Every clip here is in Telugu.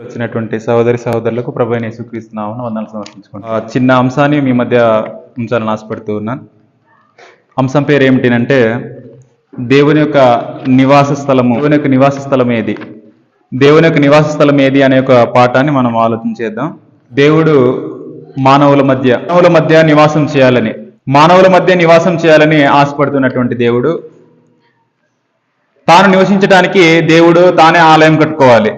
వచ్చినటువంటి సహోదరి సహోదరులకు ప్రభు అయిన యేసుక్రీస్తు నామమున వందనాలు సమర్పించుకుంటాను. చిన్న అంశాన్ని మీ మధ్య ఉంచాలని ఆశపడుతూ ఉన్నాను. అంశం పేరు ఏమిటంటే దేవుని యొక్క నివాస స్థలము. దేవుని యొక్క నివాస స్థలం ఏది? దేవుని యొక్క నివాస స్థలం ఏది అనే ఒక పాఠాన్ని మనం ఆలోచన చేద్దాం. దేవుడు మానవుల మధ్య నివాసం చేయాలని ఆశపడుతున్నటువంటి దేవుడు, తాను నివసించడానికి దేవుడు తానే ఆలయం కట్టుకోవాలి.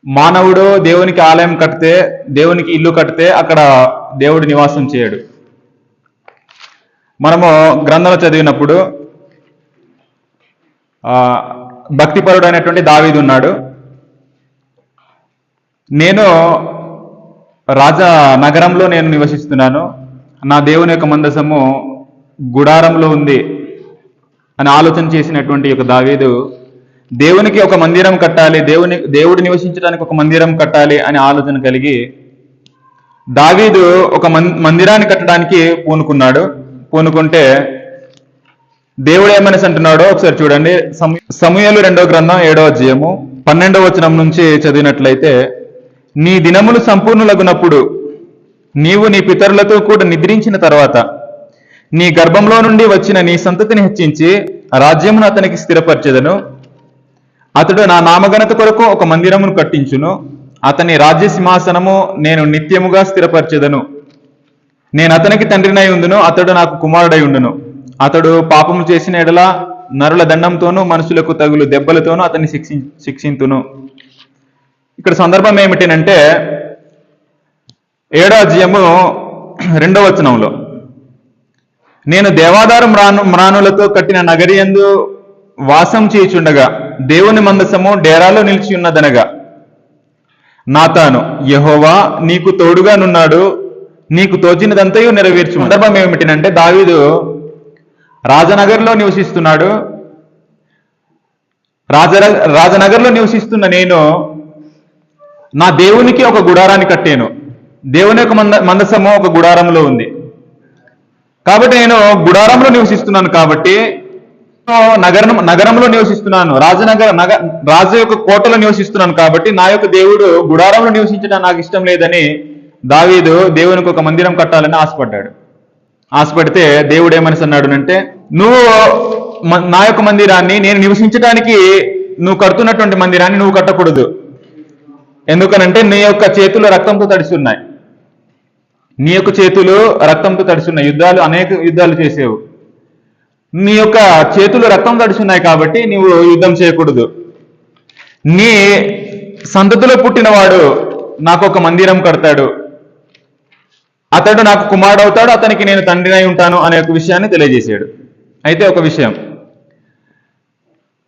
మానవుడు దేవునికి ఆలయం కడితే, దేవునికి ఇల్లు కడితే అక్కడ దేవుడు నివాసం చేయడు. మనము గ్రంథంలో చదివినప్పుడు భక్తిపరుడు అయినటువంటి దావీదు ఉన్నాడు. నేను నగరంలో నేను నివసిస్తున్నాను, నా దేవుని యొక్క మందసము గుడారంలో ఉంది అని ఆలోచన చేసినటువంటి యొక్క దావీదు దేవునికి ఒక మందిరం కట్టాలి, దేవుడు నివసించడానికి ఒక మందిరం కట్టాలి అనే ఆలోచన కలిగి దావీదు ఒక మందిరాన్ని కట్టడానికి పూనుకుంటే దేవుడు ఏమనేసి అంటున్నాడో ఒకసారి చూడండి. సమూయేలు 2వ గ్రంథం 7వ అధ్యాయము 12వ వచనం నుంచి చదివినట్లయితే, నీ దినములు సంపూర్ణులగునప్పుడు నీవు నీ పితరులతో కూడా నిద్రించిన తర్వాత నీ గర్భంలో నుండి వచ్చిన నీ సంతతిని హెచ్చించి రాజ్యమును అతనికి స్థిరపరచెదను. అతడు నా నామఘనత కొరకు ఒక మందిరమును కట్టించును. అతని రాజ్య సింహాసనము నేను నిత్యముగా స్థిరపరచెదను. నేను అతనికి తండ్రినై ఉండును, అతడు నాకు కుమారుడై ఉండును. అతడు పాపము చేసిన ఎడల నరుల దండంతోనూ మనుషులకు తగులు దెబ్బలతోనూ అతన్ని శిక్షింతును. ఇక్కడ సందర్భం ఏమిటంటే 7వ అధ్యాయము 2వ వచనంలో, నేను దేవాదారు మ్రానులతో కట్టిన నగరియందు వాసం చేయుచుండగా దేవుని మందసము డేరాలో నిలిచి ఉన్నదనగా నాతాను, యెహోవా నీకు తోడుగా నున్నాడు, నీకు తోచినదంతయు నెరవేర్చు. సందర్భం ఏమిటంటే దావీదు రాజనగర్లో నివసిస్తున్నాడు. రాజనగర్లో నివసిస్తున్న నేను నా దేవునికి ఒక గుడారాన్ని కట్టాను. దేవుని యొక్క మందసము ఒక గుడారంలో ఉంది కాబట్టి నేను గుడారంలో నివసిస్తున్నాను. కాబట్టి నగరంలో నివసిస్తున్నాను, రాజు యొక్క కోటలో నివసిస్తున్నాను. కాబట్టి నా యొక్క దేవుడు గుడారంలో నివసించడం నాకు ఇష్టం లేదని దావీదు దేవునికి ఒక మందిరం కట్టాలని ఆశపడితే దేవుడు ఏమని అన్నాడు అంటే, నువ్వు నా యొక్క మందిరాన్ని, నేను నివసించడానికి నువ్వు కడుతున్నటువంటి మందిరాన్ని నువ్వు కట్టకూడదు. ఎందుకనంటే నీ యొక్క చేతులు రక్తంతో తడిస్తున్నాయి. అనేక యుద్ధాలు చేసేవు. నీ యొక్క చేతులు రక్తం తడుచున్నాయి కాబట్టి నీవు యుద్ధం చేయకూడదు. నీ సంతతిలో పుట్టినవాడు నాకు ఒక మందిరం కడతాడు, అతడు నాకు కుమారుడు అవుతాడు, అతనికి నేను తండ్రినై ఉంటాను అనే ఒక విషయాన్ని తెలియజేశాడు. అయితే ఒక విషయం,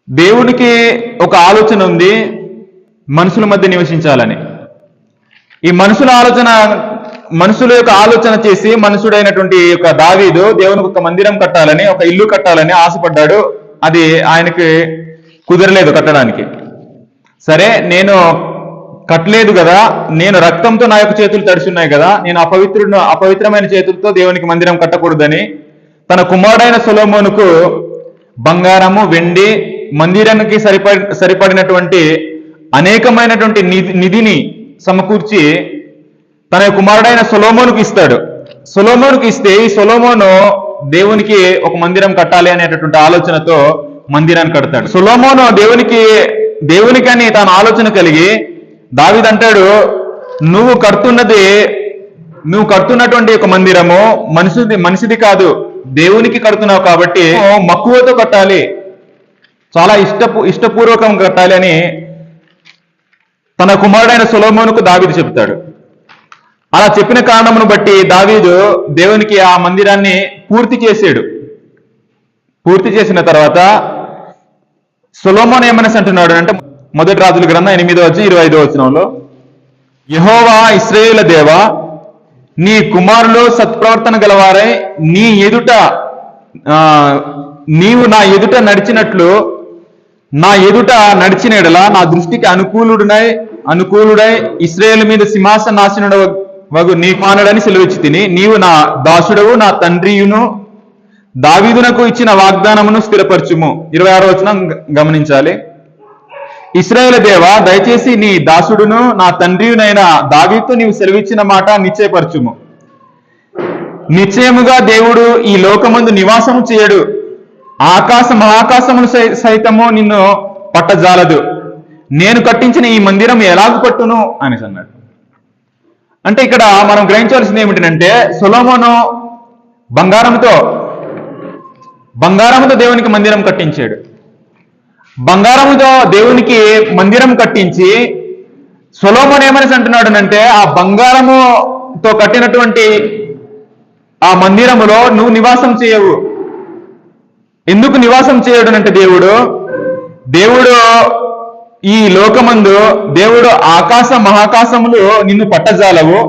దేవునికి ఒక ఆలోచన ఉంది మనుషుల మధ్య నివసించాలని. ఈ మనుషుల యొక్క ఆలోచన చేసి మనుషుడైనటువంటి యొక్క దావీదు దేవునికి ఒక మందిరం కట్టాలని, ఒక ఇల్లు కట్టాలని ఆశపడ్డాడు. అది ఆయనకి కుదరలేదు కట్టడానికి. సరే, నేను కట్టలేదు కదా, నేను రక్తంతో నా యొక్క చేతులు తడిచున్నాయి కదా, నేను అపవిత్రమైన చేతులతో దేవునికి మందిరం కట్టకూడదని తన కుమారుడైన సొలొమోనుకు బంగారము, వెండి, మందిరానికి సరిపడినటువంటి అనేకమైనటువంటి నిధిని సమకూర్చి తన కుమారుడైన సొలొమోనుకు ఇస్తాడు. సొలొమోనుకు ఇస్తే ఈ సొలొమోను దేవునికి ఒక మందిరం కట్టాలి అనేటటువంటి ఆలోచనతో మందిరాన్ని కడతాడు. సొలొమోను దేవునికి అని తాను ఆలోచన కలిగి దావీదు అంటాడు, నువ్వు కడుతున్నటువంటి ఒక మందిరము మనిషిది కాదు, దేవునికి కడుతున్నావు కాబట్టి మక్కువతో కట్టాలి, చాలా ఇష్టపూర్వకంగా కట్టాలి అని తన కుమారుడైన సొలొమోనుకు దావీదు చెప్తాడు. అలా చెప్పిన కారణమును బట్టి దావీదు దేవునికి ఆ మందిరాన్ని పూర్తి చేసిన తర్వాత సొలొమోను ఏమనేసి అంటున్నాడు అంటే, 1 రాజుల గ్రంథం 8వ అధ్యాయం 25వ వచనంలో, యెహోవా ఇశ్రాయేలు దేవా, నీ కుమారులు సత్ప్రవర్తన గలవారై నీవు నా ఎదుట నడిచినట్లు నా ఎదుట నడిచిన ఎడల నా దృష్టికి అనుకూలుడై ఇశ్రాయేలు మీద సింహాసనాసనుడు వగు నీ మానడని సెలవిచ్చి తిని, నీవు నా దాసుడవు, నా తండ్రియును, దావీదునకు ఇచ్చిన వాగ్దానమును స్థిరపరచుము. 26వ వచనం గమనించాలి. ఇశ్రాయేలు దేవా, దయచేసి నీ దాసుడును నా తండ్రియునైన దావీదుతో నీవు సెలవిచ్చిన మాట నిశ్చయపరచుము. నిశ్చయముగా దేవుడు ఈ లోకమందు నివాసము చేయడు, మహాకాశములు సైతము నిన్ను పట్టజాలదు. నేను కట్టించిన ఈ మందిరం ఎలాగు పట్టును అని అన్నాడు. అంటే ఇక్కడ మనం గ్రహించాల్సింది ఏమిటంటే, సొలొమోను బంగారముతో దేవునికి మందిరం కట్టించాడు. బంగారముతో దేవునికి మందిరం కట్టించి సొలొమోను ఏమని అంటున్నాడు, ఆ బంగారముతో కట్టినటువంటి ఆ మందిరములో నువ్వు నివాసం చేయవు. ఎందుకు నివాసం చేయడునంటే, దేవుడు ఈ లోకమందు దేవుడు మహాకాశములు నిన్ను పట్టజాలవు,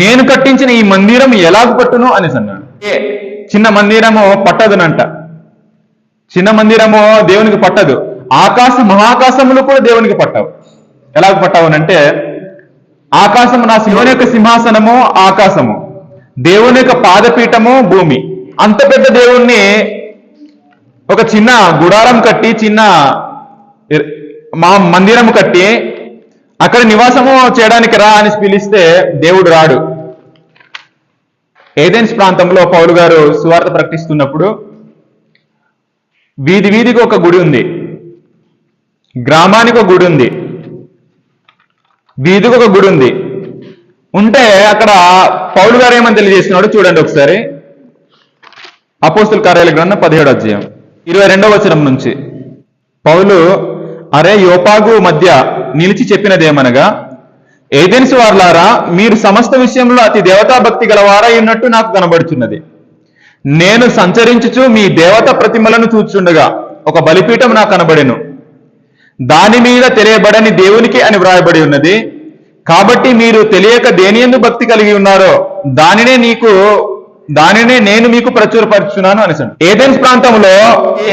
నేను కట్టించిన ఈ మందిరం ఎలాగ పట్టును అని అన్నాడు. చిన్న మందిరము పట్టదునంట, చిన్న మందిరము దేవునికి పట్టదు. మహాకాశములు కూడా దేవునికి పట్టవు. ఎలాగ పట్టవునంటే, ఆకాశము నా శివుని యొక్క సింహాసనము ఆకాశము, దేవుని యొక్క పాదపీఠము భూమి. అంత పెద్ద దేవుణ్ణి ఒక చిన్న గుడారం కట్టి, చిన్న మందిరము కట్టి అక్కడ నివాసము చేయడానికి రా అని పిలిస్తే దేవుడు రాడు. ఏథెన్స్ ప్రాంతంలో పౌలు గారు సువార్త ప్రకటిస్తున్నప్పుడు వీధికి ఒక గుడి ఉంది, గ్రామానికి ఒక గుడి ఉంది, వీధికి ఒక గుడి ఉంది. ఉంటే అక్కడ పౌలు గారు ఏమని తెలియజేస్తున్నాడు చూడండి ఒకసారి. అపోస్తుల కార్యాల గ్రంథం 17వ అధ్యాయం 22వ వచనం నుంచి. పౌలు, అరే యోపాగు మధ్య నిలిచి చెప్పినదేమనగా, ఏథెన్స్ వార్లారా, మీరు సమస్త విషయంలో అతి దేవతా భక్తి గలవారై ఉన్నట్టు నాకు కనబడుచున్నది. నేను సంచరించుచు మీ దేవత ప్రతిమలను చూచుండగా ఒక బలిపీఠం నాకు కనబడెను, దాని మీద తెలియబడని దేవునికి అని వ్రాయబడి ఉన్నది. కాబట్టి మీరు తెలియక దేనియందు భక్తి కలిగి ఉన్నారో దానినే నేను మీకు ప్రచురపరుచున్నాను అని. ఏథెన్స్ ప్రాంతంలో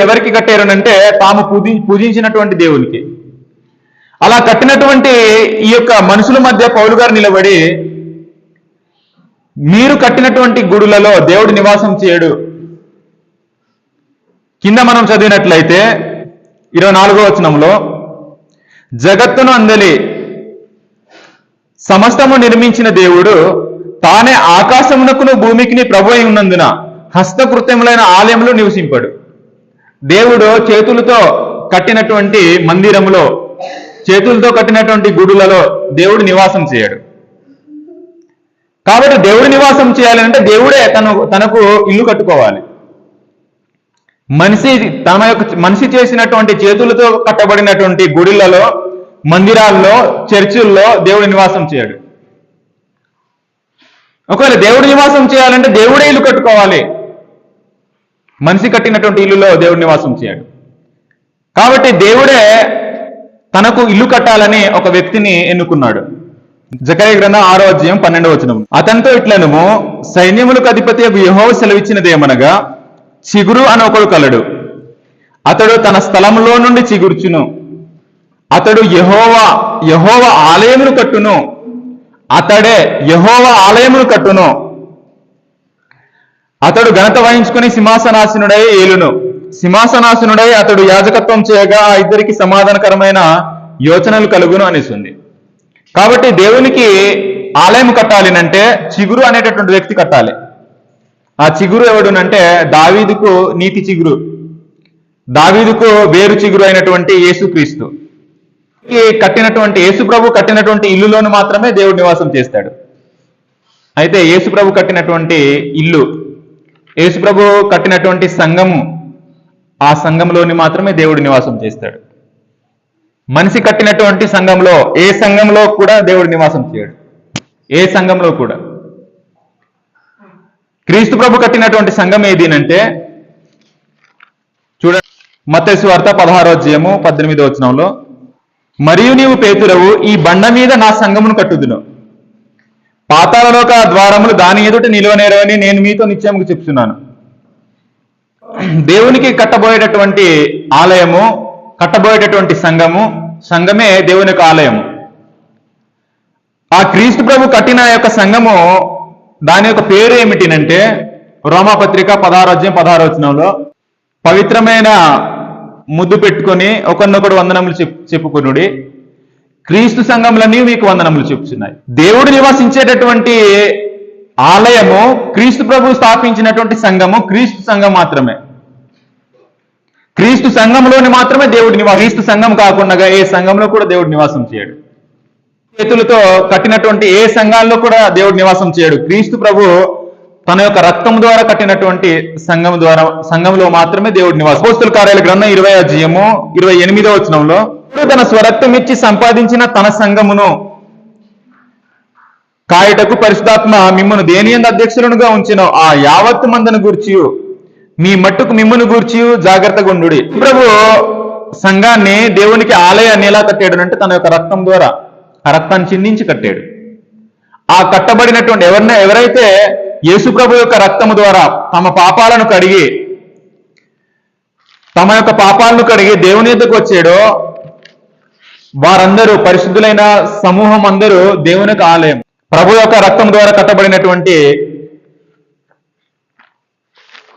ఎవరికి కట్టారనంటే తాము పూజించినటువంటి దేవునికి. అలా కట్టినటువంటి ఈ యొక్క మనుషుల మధ్య పౌలు గారు నిలబడి, మీరు కట్టినటువంటి గుడులలో దేవుడు నివాసం చేయడు. కింద మనం చదివినట్లయితే 24వ వచనంలో, జగత్తును అందలి సమస్తము నిర్మించిన దేవుడు తానే ఆకాశమునకును భూమికిని ప్రభు అయి ఉన్నందున హస్తకృత్యములైన ఆలయంలో నివసింపడు. దేవుడు చేతులతో కట్టినటువంటి మందిరములో, చేతులతో కట్టినటువంటి గుడులలో దేవుడు నివాసం చేయడు. కాబట్టి దేవుడు నివాసం చేయాలంటే దేవుడే తనకు ఇల్లు కట్టుకోవాలి. మనిషి చేసినటువంటి చేతులతో కట్టబడినటువంటి గుడిలలో, మందిరాల్లో, చర్చిల్లో దేవుడు నివాసం చేయడు. ఒకవేళ దేవుడు నివాసం చేయాలంటే దేవుడే ఇల్లు కట్టుకోవాలి. మనిషి కట్టినటువంటి ఇల్లులో దేవుడు నివాసం చేయడు. కాబట్టి దేవుడే తనకు ఇల్లు కట్టాలని ఒక వ్యక్తిని ఎన్నుకున్నాడు. జకర్యా గ్రంథం 6వ అధ్యాయం 12వ వచనం. అతనితో ఇట్లనుము, సైన్యములకు అధిపతి యెహోవా సెలవిచ్చినదేమనగా, చిగురు అని ఒకడు కలడు, అతడు తన స్థలంలో నుండి చిగుర్చును, అతడు యెహోవా ఆలయమును కట్టును, అతడే యెహోవా ఆలయమును కట్టును, అతడు ఘనత వహించుకుని సింహాసనాసీనుడై ఏలును. సింహాసనాసీనుడై అతడు యాజకత్వం చేయగా ఆ ఇద్దరికి సమాధానకరమైన యోచనలు కలుగును అనేసింది. కాబట్టి దేవునికి ఆలయం కట్టాలి అంటే చిగురు అనేటటువంటి వ్యక్తి కట్టాలి. ఆ చిగురు ఎవడునంటే దావీదుకు నీతి చిగురు, దావీదుకు వేరు చిగురు అయినటువంటి యేసుక్రీస్తు. కట్టినటువంటి యేసుప్రభు కట్టినటువంటి ఇల్లులోను మాత్రమే దేవుడు నివాసం చేస్తాడు. అయితే యేసుప్రభు కట్టినటువంటి ఇల్లు, యేసుప్రభు కట్టినటువంటి సంఘము, ఆ సంఘంలోని మాత్రమే దేవుడు నివాసం చేస్తాడు. మనిషి కట్టినటువంటి సంఘంలో, ఏ సంఘంలో కూడా దేవుడు నివాసం చేయడు. ఏ సంఘంలో కూడా. క్రీస్తు ప్రభు కట్టినటువంటి సంఘం ఏది అంటే చూడండి, మత్తయి సువార్త 16వ అధ్యాయము 18వ వచనంలో, మరియు నీవు పేతురవు, ఈ బండ మీద నా సంఘమును కట్టుదును, పాతాళలోక ద్వారములు దాని ఎదుట నిలువనేరవని నేను మీతో నిశ్చయముగా చెప్తున్నాను. దేవునికి కట్టబోయేటటువంటి ఆలయము, కట్టబోయేటటువంటి సంఘమే దేవుని యొక్క ఆలయము. ఆ క్రీస్తు ప్రభు కట్టిన యొక్క సంఘము, దాని యొక్క పేరు ఏమిటినంటే రోమాపత్రిక 16వ అధ్యాయం 16వ వచనంలో, పవిత్రమైన ముద్దు పెట్టుకొని ఒకరినొకడు వందనములు చెప్పుకొనుడి. క్రీస్తు సంఘములన్నీ మీకు వందనములు చెప్పుచున్నాయి. దేవుడు నివసించేటటువంటి ఆలయము, క్రీస్తు ప్రభు స్థాపించినటువంటి సంఘము క్రీస్తు సంఘం మాత్రమే. క్రీస్తు సంఘంలోని మాత్రమే దేవుడి నివాసం. క్రీస్తు సంఘం కాకుండా ఏ సంఘంలో కూడా దేవుడు నివాసం చేయడు. చేతులతో కట్టినటువంటి ఏ సంఘాల్లో కూడా దేవుడు నివాసం చేయడు. క్రీస్తు ప్రభు తన యొక్క రక్తం ద్వారా కట్టినటువంటి సంఘంలో మాత్రమే దేవుడి నివాసం. అపోస్తలుల కార్యాల గ్రంథం 20 వచనంలో తన స్వరక్తం ఇచ్చి సంపాదించిన తన సంఘమును కాయటకు పరిశుద్ధాత్మ మిమ్మను దేనియందు అధ్యక్షులనుగా ఉంచిన ఆ యావత్తు మందను గూర్చి మీ మట్టుకు మిమ్మను గూర్చి జాగ్రత్తగా ఉండు. ప్రభు సంఘాన్ని, దేవునికి ఆలయాన్ని ఎలా కట్టాడు అంటే తన యొక్క రక్తం ద్వారా, ఆ రక్తాన్ని చిందించి కట్టాడు. ఆ కట్టబడినటువంటి ఎవరైతే యేసు ప్రభు యొక్క రక్తము ద్వారా తమ పాపాలను కడిగి దేవుని యొద్దకు వచ్చాడో వారందరూ, పరిశుద్ధులైన సమూహం అందరూ దేవుని యొక్క ఆలయం. ప్రభు యొక్క రక్తం ద్వారా కట్టబడినటువంటి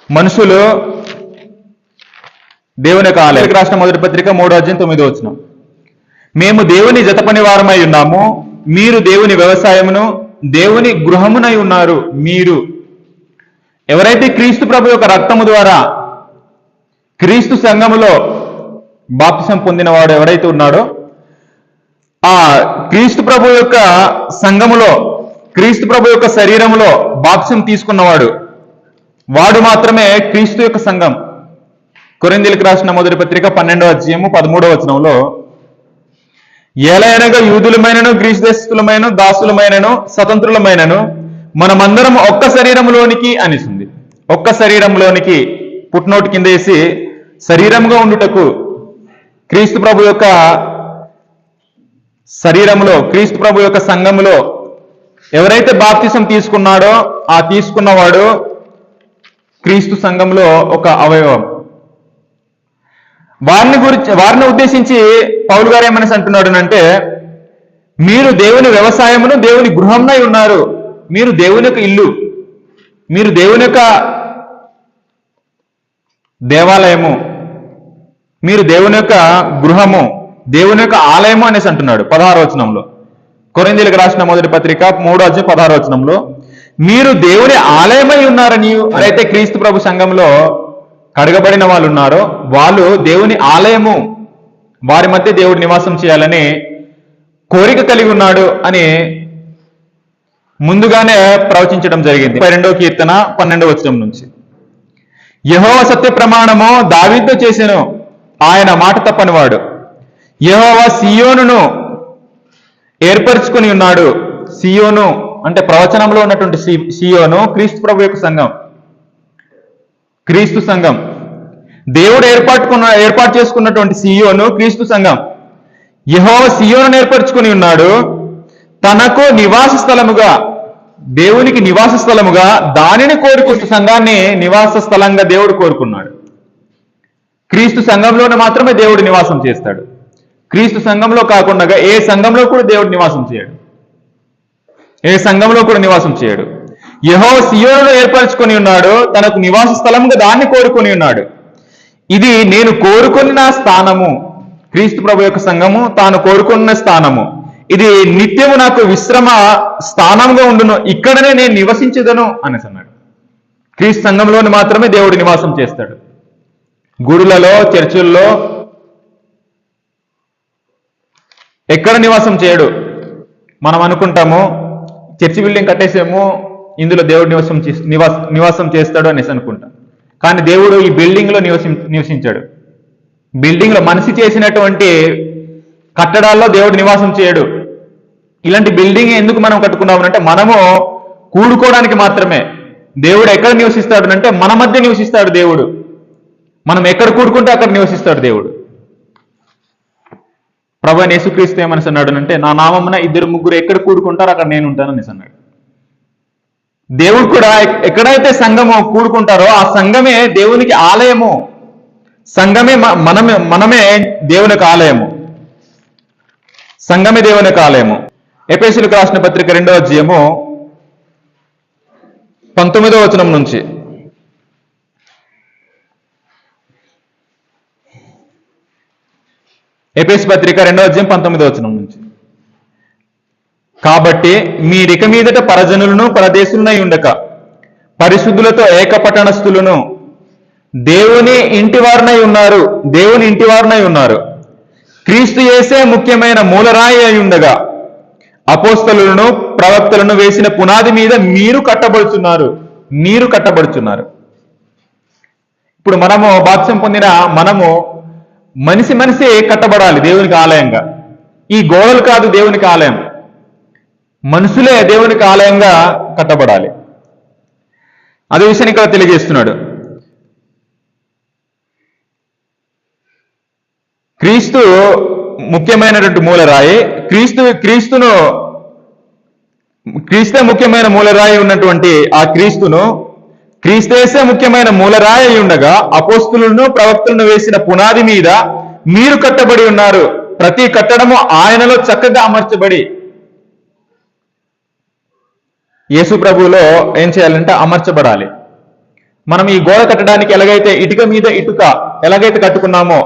మనుషులు దేవుని యొక్క ఆలయం. రాష్ట్ర మొదటి పత్రిక 3:9 మేము దేవుని జతపని వారమై ఉన్నాము, మీరు దేవుని వ్యవసాయమును దేవుని గృహమునై ఉన్నారు. మీరు ఎవరైతే క్రీస్తు ప్రభు యొక్క రక్తము ద్వారా క్రీస్తు సంఘములో బాప్తిసం పొందినవాడు ఎవరైతే ఉన్నాడో, ఆ క్రీస్తు ప్రభు యొక్క సంఘములో, క్రీస్తు ప్రభు యొక్క శరీరములో బాప్తిసం తీసుకున్నవాడు, వాడు మాత్రమే క్రీస్తు యొక్క సంఘం. కొరింథీయులకు రాసిన మొదటి పత్రిక 12:13 ఏలయనగా యూదులమైనను, గ్రీసు దేశస్థులమైన, దాసులమైనను, స్వతంత్రులమైనను మనమందరం ఒక్క శరీరంలోనికి అనిసింది. ఒక్క శరీరంలోనికి పుట్నోటు కింద వేసి శరీరంగా ఉండుటకు క్రీస్తు ప్రభు యొక్క శరీరంలో, క్రీస్తు ప్రభు యొక్క సంఘములో ఎవరైతే బాప్తిసం తీసుకున్నాడో ఆ తీసుకున్నవాడు క్రీస్తు సంఘంలో ఒక అవయవం. వారిని ఉద్దేశించి పౌలు గారు ఏమని అంటున్నాడు అంటే, మీరు దేవుని వ్యవసాయమును దేవుని గృహంనై ఉన్నారు. మీరు దేవుని యొక్క ఇల్లు, మీరు దేవుని యొక్క దేవాలయము, మీరు దేవుని యొక్క గృహము, దేవుని యొక్క ఆలయము అనేసి అంటున్నాడు 16వ వచనంలో. కొరింథీయులకు రాసిన మొదటి పత్రిక 3:16 మీరు దేవుని ఆలయమై ఉన్నారని. అయితే క్రీస్తు ప్రభు సంఘంలో కడగబడిన వాళ్ళు ఉన్నారో వాళ్ళు దేవుని ఆలయము, వారి మధ్య దేవుడు నివాసం చేయాలని కోరిక కలిగి ఉన్నాడు అని ముందుగానే ప్రవచించడం జరిగింది. 32వ కీర్తన 12వ వచనం నుంచి, యెహోవా సత్య ప్రమాణము దావీదుతో చేసెను, ఆయన మాట తప్పనివాడు. యెహోవా సియోనును ఏర్పరచుకుని ఉన్నాడు. సియోను అంటే ప్రవచనంలో ఉన్నటువంటి సియోను క్రీస్తు ప్రభు యొక్క సంఘం, క్రీస్తు సంఘం. దేవుడు ఏర్పాటు చేసుకున్నటువంటి సియోను క్రీస్తు సంఘం. యెహోవా సియోను ఏర్పరచుకుని ఉన్నాడు, తనకు నివాస స్థలముగా, దేవునికి నివాస స్థలముగా దానిని కోరుకుంటూ సంఘాన్ని నివాస స్థలంగా దేవుడు కోరుకున్నాడు. క్రీస్తు సంఘంలోనే మాత్రమే దేవుడు నివాసం చేస్తాడు. క్రీస్తు సంఘంలో కాకుండా ఏ సంఘంలో కూడా దేవుడు నివాసం చేయడు. ఏ సంఘంలో కూడా నివాసం చేయడు. యెహోవా సియోనును ఏర్పరచుకొని ఉన్నాడు, తనకు నివాస స్థలంగా దాన్ని కోరుకొని ఉన్నాడు. ఇది నేను కోరుకున్న స్థానము. క్రీస్తు ప్రభు యొక్క సంఘము తాను కోరుకున్న స్థానము. ఇది నిత్యము నాకు విశ్రమ స్థానంగా ఉండును, ఇక్కడనే నేను నివసించదను అనేసి అన్నాడు. క్రీస్తు సంఘంలోని మాత్రమే దేవుడు నివాసం చేస్తాడు. గుడులలో, చర్చిల్లో ఎక్కడ నివాసం చేయడు. మనం అనుకుంటాము చర్చి బిల్డింగ్ కట్టేసేమో ఇందులో దేవుడు నివాసం చేస్తాడు అనేసి అనుకుంటాం. కానీ దేవుడు ఈ బిల్డింగ్ లో నివసించాడు. బిల్డింగ్ లో మనిషి చేసినటువంటి కట్టడాల్లో దేవుడు నివాసం చేయడు. ఇలాంటి బిల్డింగ్ ఎందుకు మనం కట్టుకున్నాము అంటే మనము కూడుకోవడానికి మాత్రమే. దేవుడు ఎక్కడ నివసిస్తాడు అంటే మన మధ్య నివసిస్తాడు దేవుడు. మనం ఎక్కడ కూడుకుంటే అక్కడ నివసిస్తాడు దేవుడు. ప్రభువైన యేసుక్రీస్తు ఏమని అన్నాడు అంటే, నా నామమున 2-3 ఎక్కడ కూడుకుంటారో అక్కడ నేను ఉంటానని అన్నాడు. దేవుడు కూడా ఎక్కడైతే సంఘము కూడుకుంటారో ఆ సంఘమే దేవునికి ఆలయము. సంఘమే మనమే దేవునికి ఆలయము. సంఘమే దేవునికి ఆలయము. ఎఫెసీయులకు రాసిన పత్రిక 2వ అధ్యాయము 19వ వచనం నుంచి, ఎఫెసీ పత్రిక 2వ అధ్యాయం 19వ వచనం నుంచి. కాబట్టి మీరిక మీదట పరజనులను పరదేశులనై ఉండక పరిశుద్ధులతో ఏకపట్టణస్థులను దేవుని ఇంటివారనై ఉన్నారు. క్రీస్తు యేసే ముఖ్యమైన మూలరాయి అయి ఉండగా అపోస్తలులను ప్రవక్తలను వేసిన పునాది మీద మీరు కట్టబడుచున్నారు. ఇప్పుడు మనము బాప్తిసం పొందిన మనము మనిషి కట్టబడాలి దేవునికి ఆలయంగా. ఈ గోడలు కాదు దేవునికి ఆలయం, మనుషులే దేవునికి ఆలయంగా కట్టబడాలి. అదే విషయాన్ని ఇక్కడ తెలియజేస్తున్నాడు. క్రీస్తు ముఖ్యమైనటువంటి మూలరాయి, క్రీస్తే ముఖ్యమైన మూలరాయి ఉన్నటువంటి ఆ క్రీస్తేసే ముఖ్యమైన మూలరాయి అయి ఉండగా అపోస్తులను ప్రవక్తలను వేసిన పునాది మీద మీరు కట్టబడి ఉన్నారు. ప్రతి కట్టడము ఆయనలో చక్కగా అమర్చబడి, యేసు ప్రభువులో ఏం చేయాలంటే అమర్చబడాలి. మనం ఈ గోడ కట్టడానికి ఎలాగైతే ఇటుక మీద ఇటుక ఎలాగైతే కట్టుకున్నామో,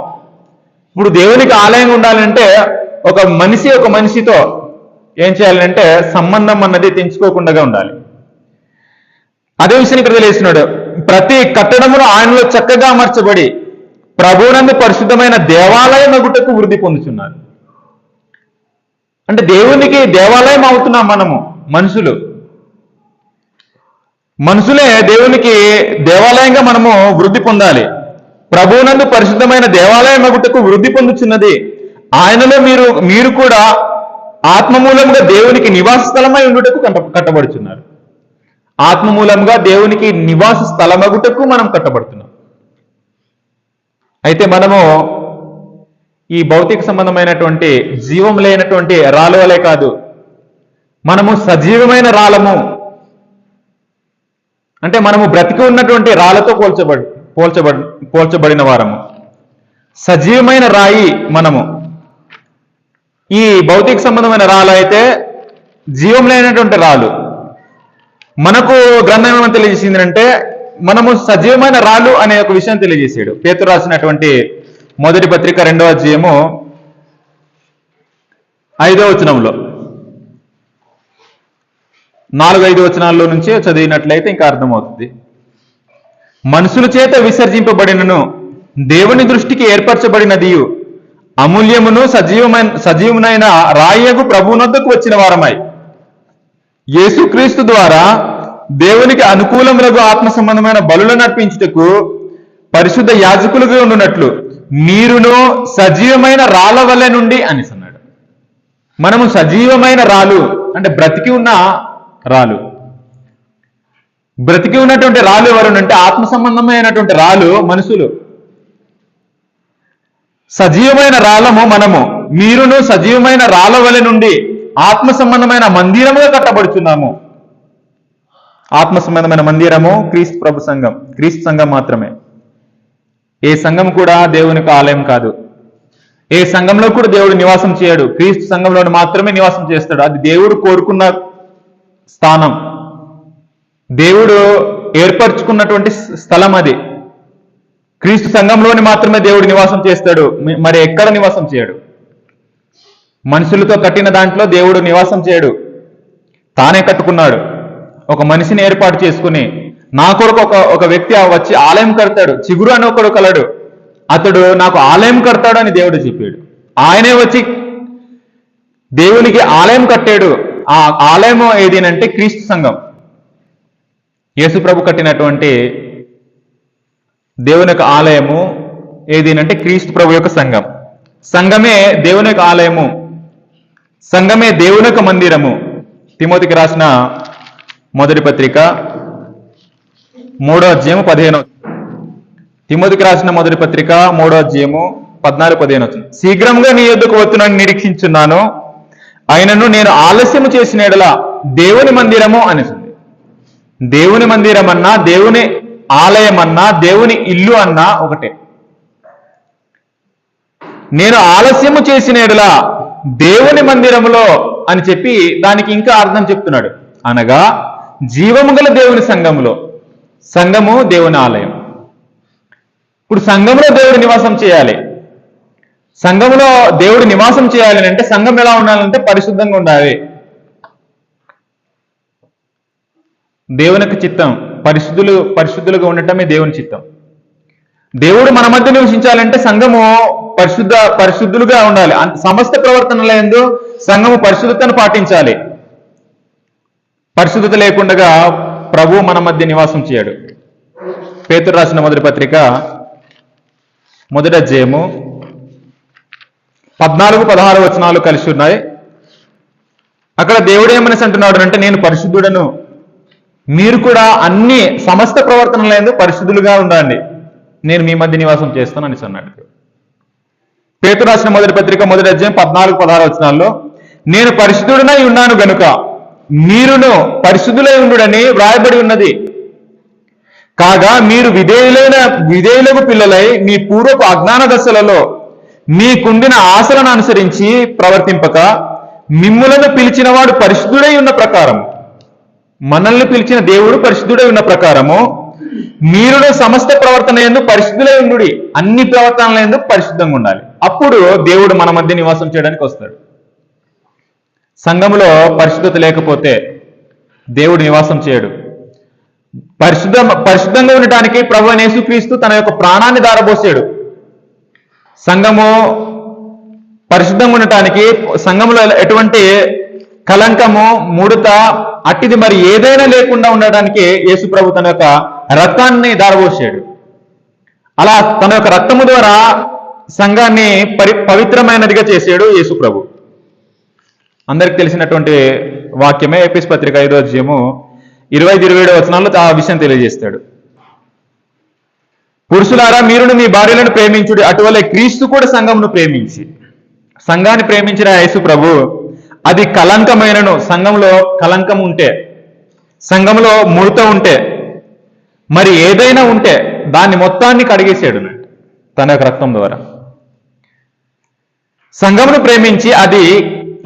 ఇప్పుడు దేవునికి ఆలయంగా ఉండాలంటే ఒక మనిషితో ఏం చేయాలంటే సంబంధం అన్నది తెంచుకోకుండా ఉండాలి. అదే విషయాన్ని ఇక్కడ తెలియజేస్తున్నాడు. ప్రతి కట్టడమును ఆయనలో చక్కగా అమర్చబడి ప్రభువునందు పరిశుద్ధమైన దేవాలయం అగుటకు వృద్ధి పొందుతున్నారు. అంటే దేవునికి దేవాలయం అవుతున్నాం మనము. మనుషులే దేవునికి దేవాలయంగా మనము వృద్ధి పొందాలి. ప్రభువునందు పరిశుద్ధమైన దేవాలయం అగుటకు వృద్ధి పొందుతున్నది. ఆయనలో మీరు కూడా ఆత్మమూలంగా దేవునికి నివాస స్థలమై ఉండుటకు కట్టబడుతున్నారు. ఆత్మమూలంగా దేవునికి నివాస స్థలమగుటకు మనం కట్టబడుతున్నాం. అయితే మనము ఈ భౌతిక సంబంధమైనటువంటి జీవం లేనటువంటి రాళ్ళ వలె కాదు, మనము సజీవమైన రాళ్ళము. అంటే మనము బ్రతికి ఉన్నటువంటి రాళ్ళతో పోల్చబడిన వారము, సజీవమైన రాయి మనము. ఈ భౌతిక సంబంధమైన రాళ్ళు అయితే జీవం లేనటువంటి రాళ్ళు. మనకు గ్రంథం ఏమని తెలియజేసింది అంటే మనము సజీవమైన రాళ్ళు అనే ఒక విషయం తెలియజేశాడు. పేతురు రాసినటువంటి మొదటి పత్రిక 2వ అధ్యాయము 5వ వచనంలో 4-5 వచనాల్లో నుంచి చదివినట్లయితే ఇంకా అర్థమవుతుంది. మనుషుల చేత విసర్జింపబడినను దేవుని దృష్టికి ఏర్పరచబడినదియు అమూల్యమును సజీవమునైన రాయగు ప్రభువునొద్దకు వచ్చిన వారమై యేసుక్రీస్తు ద్వారా దేవునికి అనుకూలములకు ఆత్మ సంబంధమైన బలులను అర్పించుటకు పరిశుద్ధ యాజకులుగా ఉండునట్లు మీరును సజీవమైన రాళ్ళ వలె నుండి అని అన్నాడు. మనము సజీవమైన రాళ్ళు అంటే బ్రతికి ఉన్న రాళ్ళు. బ్రతికి ఉన్నటువంటి రాళ్ళు ఎవరునంటే ఆత్మ సంబంధమైనటువంటి రాళ్ళు మనుషులు. సజీవమైన రాళ్ళము మనము. మీరును సజీవమైన రాళ్ళ వలె నుండి ఆత్మ సంబంధమైన మందిరముగా కట్టబడుచున్నాము. ఆత్మ సంబంధమైన మందిరము క్రీస్తు ప్రభు సంఘం, క్రీస్తు సంఘం మాత్రమే. ఏ సంఘం కూడా దేవునికి ఆలయం కాదు. ఏ సంఘంలో కూడా దేవుడు నివాసం చేయడు. క్రీస్తు సంఘంలో మాత్రమే నివాసం చేస్తాడు. అది దేవుడు కోరుకున్న స్థానం, దేవుడు ఏర్పరచుకున్నటువంటి స్థలం. అది క్రీస్తు సంఘంలోని మాత్రమే దేవుడు నివాసం చేస్తాడు, మరి ఎక్కడ నివాసం చేయడు. మనుషులతో కట్టిన దాంట్లో దేవుడు నివాసం చేయడు. తానే కట్టుకున్నాడు. ఒక మనిషిని ఏర్పాటు చేసుకుని నా కొరకు ఒక వ్యక్తి వచ్చి ఆలయం కడతాడు. చిగురు అని ఒకడు కలడు, అతడు నాకు ఆలయం కడతాడు అని దేవుడు చెప్పాడు. ఆయనే వచ్చి దేవునికి ఆలయం కట్టాడు. ఆ ఆలయం ఏదేనంటే క్రీస్తు సంఘం. యేసు ప్రభు కట్టినటువంటి దేవుని యొక్క ఆలయము ఏదేనంటే క్రీస్తు ప్రభు యొక్క సంఘం. సంఘమే దేవుని యొక్క ఆలయము, సంఘమే దేవుని యొక్క మందిరము. తిమోతికి రాసిన మొదటి పత్రిక 3వ అధ్యాయము 15. తిమోతికి రాసిన మొదటి పత్రిక 3వ అధ్యాయము 14-15. శీఘ్రంగా నీ యొద్దకు వచ్చునని నిరీక్షించున్నాను, ఆయనను నేను ఆలస్యము చేసిన యెడల దేవుని మందిరము అనిసింది. దేవుని మందిరం అన్నా, దేవుని ఆలయం అన్నా, దేవుని ఇల్లు అన్నా ఒకటే. నేను ఆలస్యము చేసిన యెడల దేవుని మందిరములో అని చెప్పి దానికి ఇంకా అర్థం చెప్తున్నాడు. అనగా జీవము గల దేవుని సంఘములో. సంఘము దేవుని ఆలయం. ఇప్పుడు సంఘంలో దేవుడు నివాసం చేయాలి. సంఘంలో దేవుడు నివాసం చేయాలి అంటే సంఘం ఎలా ఉండాలంటే పరిశుద్ధంగా ఉండాలి. దేవునికి చిత్తం పరిశుద్ధులుగా ఉండటమే దేవుని చిత్తం. దేవుడు మన మధ్య నివసించాలంటే సంఘము పరిశుద్ధులుగా ఉండాలి. సమస్త ప్రవర్తనల యందు సంఘము పరిశుద్ధతను పాటించాలి. పరిశుద్ధత లేకుండా ప్రభు మన మధ్య నివాసం చేయడు. పేతురు రాసిన మొదటి పత్రిక 1వ అధ్యాయము 14-16 వచనాలు కలిసి ఉన్నాయి. అక్కడ దేవుడు ఏమని అంటున్నాడు అంటే, నేను పరిశుద్ధుడను, మీరు కూడా అన్ని సమస్త ప్రవర్తనల యందు పరిశుద్ధులుగా ఉండండి, నేను మీ మధ్య నివాసం చేస్తాను అని అన్నాడు. పేతురు రాసిన మొదటి పత్రిక 1వ అధ్యాయం 14-16 వచనాల్లో, నేను పరిశుద్ధుడనై ఉన్నాను గనుక మీరును పరిశుద్ధులై ఉండుడని వ్రాయబడి ఉన్నది. కాగా మీరు విధేయులకు పిల్లలై మీ పూర్వపు అజ్ఞాన దశలలో మీకుండిన ఆశలను అనుసరించి ప్రవర్తింపక, మిమ్ములను పిలిచినవాడు పరిశుద్ధుడై ఉన్న ప్రకారం, మనల్ని పిలిచిన దేవుడు పరిశుద్ధుడై ఉన్న ప్రకారము మీరును సమస్త ప్రవర్తన యందు పరిశుద్ధులై ఉండుడి. అన్ని ప్రవర్తనల యందు పరిశుద్ధంగా ఉండాలి. అప్పుడు దేవుడు మన మధ్య నివాసం చేయడానికి వస్తాడు. సంఘంలో పరిశుద్ధత లేకపోతే దేవుడు నివాసం చేయడు. పరిశుద్ధంగా ఉండటానికి ప్రభువైన యేసుక్రీస్తు తన యొక్క ప్రాణాన్ని ధారపోసాడు. సంఘము పరిశుద్ధంగా ఉండటానికి సంఘంలో ఎటువంటి కలంకము, ముడత అట్టిది మరి ఏదైనా లేకుండా ఉండటానికి యేసు ప్రభు తన యొక్క రక్తాన్ని ధారపోసాడు. అలా తన యొక్క రక్తము ద్వారా సంఘాన్ని పవిత్రమైనదిగా చేశాడు యేసు ప్రభు. అందరికి తెలిసినటువంటి వాక్యమే ఎఫెసీ పత్రిక 5వ అధ్యాయము 20-27 వచనాల్లో ఆ విషయం తెలియజేస్తాడు. పురుషులారా, మీరును మీ భార్యలను ప్రేమించుడి, అటువలే క్రీస్తు కూడా సంఘమును ప్రేమించి, సంఘాన్ని ప్రేమించిన యేసు ప్రభు అది కలంకమైనను, సంఘంలో కలంకం ఉంటే, సంఘంలో ముడత ఉంటే, మరి ఏదైనా ఉంటే దాన్ని మొత్తాన్ని కడిగేసాడు తన యొక్క రక్తం ద్వారా. సంఘమును ప్రేమించి అది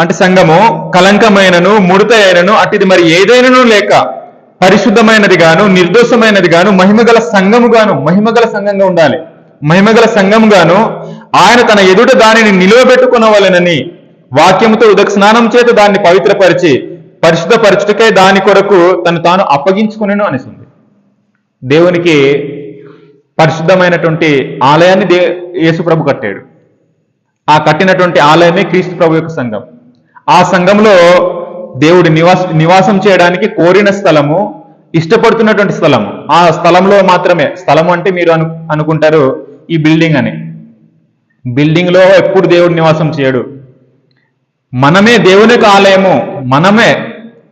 అంటే సంఘము కలంకమైనను ముడత అయినను అట్టిది మరి ఏదైనాను లేక పరిశుద్ధమైనది గాను నిర్దోషమైనది గాను మహిమగల సంఘంగా ఉండాలి. మహిమగల సంఘముగాను ఆయన తన ఎదుట దానిని నిలువబెట్టుకునవలెనని వాక్యముతో ఉదక స్నానం చేత దాన్ని పవిత్రపరిచి పరిశుద్ధపరచుటకై దాని కొరకు తను తాను అప్పగించుకునేను అనిసింది. దేవునికి పరిశుద్ధమైనటువంటి ఆలయాన్ని యేసు ప్రభు కట్టాడు. ఆ కట్టినటువంటి ఆలయమే క్రీస్తు ప్రభు యొక్క సంఘం. ఆ సంఘంలో దేవుడు నివాసం చేయడానికి కోరిన స్థలము, ఇష్టపడుతున్నటువంటి స్థలము. ఆ స్థలంలో మాత్రమే, స్థలము అంటే మీరు అనుకుంటారు ఈ బిల్డింగ్ అని. బిల్డింగ్ లో ఎప్పుడు దేవుడు నివాసం చేయడు. మనమే దేవుని యొక్క ఆలయము. మనమే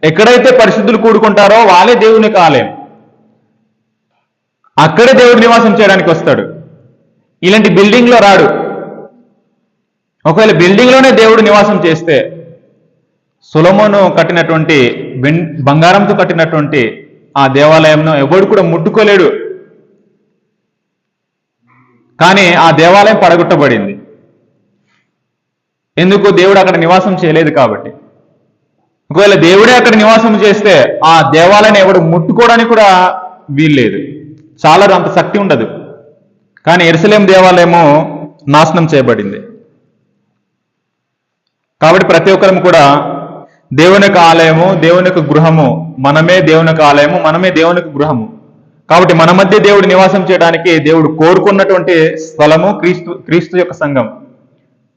ఎక్కడైతే పరిశుద్ధులు కూడుకుంటారో వాళ్ళే దేవుని యొక్క ఆలయం. అక్కడే దేవుడు నివాసం చేయడానికి వస్తాడు. ఇలాంటి బిల్డింగ్ లో రాడు. ఒకవేళ బిల్డింగ్ లోనే దేవుడు నివాసం చేస్తే సొలొమోను కట్టినటువంటి బంగారంతో కట్టినటువంటి ఆ దేవాలయంను ఎవడు కూడా ముట్టుకోలేడు. కానీ ఆ దేవాలయం పడగొట్టబడింది. ఎందుకు? దేవుడు అక్కడ నివాసం చేయలేదు కాబట్టి. ఒకవేళ దేవుడే అక్కడ నివాసం చేస్తే ఆ దేవాలయాన్ని ఎవడు ముట్టుకోవడానికి కూడా వీల్లేదు. చాలా అంత శక్తి ఉండదు. కానీ యెరూషలేము దేవాలయము నాశనం చేయబడింది. కాబట్టి ప్రతి ఒక్కరము కూడా దేవుని యొక్క ఆలయము, దేవుని యొక్క గృహము, మనమే దేవుని యొక్క ఆలయము, మనమే దేవుని యొక్క గృహము. కాబట్టి మన మధ్య దేవుడు నివాసం చేయడానికి దేవుడు కోరుకున్నటువంటి స్థలము క్రీస్తు యొక్క సంఘం.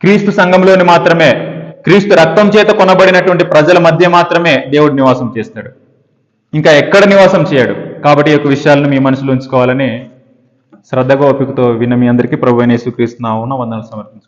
క్రీస్తు సంఘంలోని మాత్రమే, క్రీస్తు రక్తం చేత కొనబడినటువంటి ప్రజల మధ్య మాత్రమే దేవుడు నివాసం చేస్తాడు. ఇంకా ఎక్కడ నివాసం చేయడు. కాబట్టి ఈ యొక్క విషయాలను మీ మనసులో ఉంచుకోవాలని శ్రద్ధగా ఓపికతో విన్న మీ అందరికీ ప్రభువైన యేసుక్రీస్తు నామమున వందనాలు సమర్పించుకుంటున్నాను.